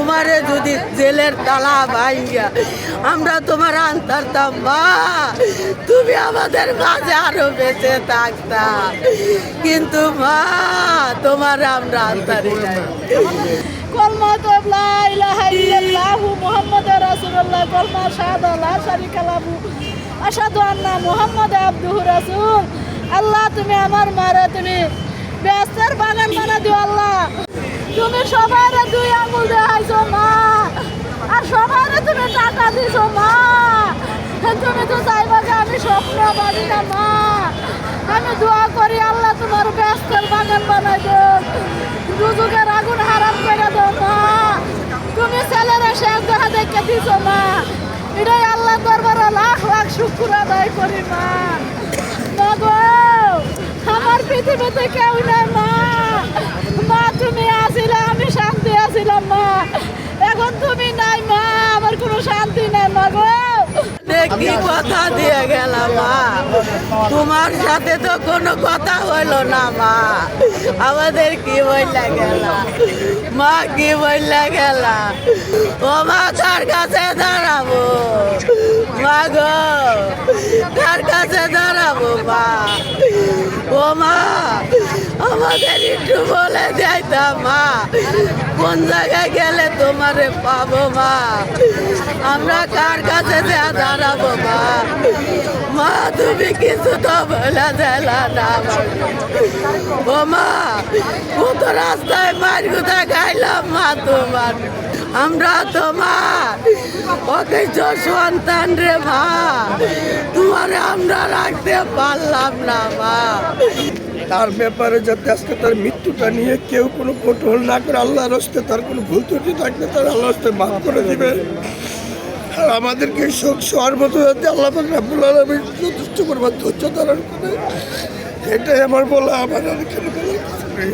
তোমারে যদি জেলের তালা ভাইয়া আমরা তোমার আনতাম মা, তুমি আমাদের মাঝে আরো বেঁচে থাকতা, কিন্তু মা তোমার আমরা আনতারি নাই। কলমা তো লা ইলাহা ইল্লাল্লাহু মুহাম্মাদুর রাসূলুল্লাহ, কলমা শাহাদা লা শারীকা লাহু, আশহাদু আন্না মুহাম্মাদা আবদুহু রাসূল। আল্লাহ তুমি আমার মারে তুমি বেহেশতের বাগান বানা দিও আল্লাহ। তুমি সবাইরে 2 আঙ্গুল দেখাইছো মা, আর সবাইরে তুমি টাকা দিছো মা। তুমি তো চাইবা যে আমি স্বপ্ন বানি না মা। আমি দোয়া করি আল্লাহ তোমার বেহেশতের বাগান বানাই দাও, দুজকের আগুন হারাম করে দাও মা। তুমি ছেলেরা শেষ দেখা দেখে দিছো মা, এটাই আল্লাহ দরবারে লাখ লাখ শুকর আদায় করি মা। মা গো, আমার পৃথিবীতে কেউ নাই মা। মা তুমি আসিলে আমি শান্তি আছিলাম মা, এখন তুমি নাই মা, আমার কোনো শান্তি নাই মা গো। কি কথা দিয়ে গেলাম মা, তোমার সাথে তো কোনো কথা হইলো না মা, আমাদের কি বইলা গেলা মা, কি বইলা গেলা। ও মা কার কাছে দাঁড়াবো মা গো, কার কাছে দাঁড়াবো মা। ও মা আমাদের একটু বলে যাইতাম মা, কোন জায়গায় গেলে তোমারে পাবো মা, আমরা কার কাছে দাঁড়াবো মা। মা তুমি কিছু তো বলে দিলা না ও মা, কত রাস্তায় মার গুদা খাইলাম মা তোমার, আমরা তোমার অকেজ সন্তান রে মা, তোমারে আমরা রাখতে পারলাম না মা। তার ব্যাপারে যাতে আজকে তার মৃত্যুটা নিয়ে কেউ কোনো কৌতূহল না করে, আল্লাহর হস্তে তার কোনো ভুল ত্রুটি থাকলে তার আল্লাহর হস্তে মাফ করে দিবে। আর আমাদেরকে শোক সবার মতো যাতে আল্লাহ পাক রব্বুল আলামিন যথেষ্ট পরিমাণ ধৈর্য ধারণ করে, এটাই আমার বলা, আমার আর এখানে বলার কিছু নেই।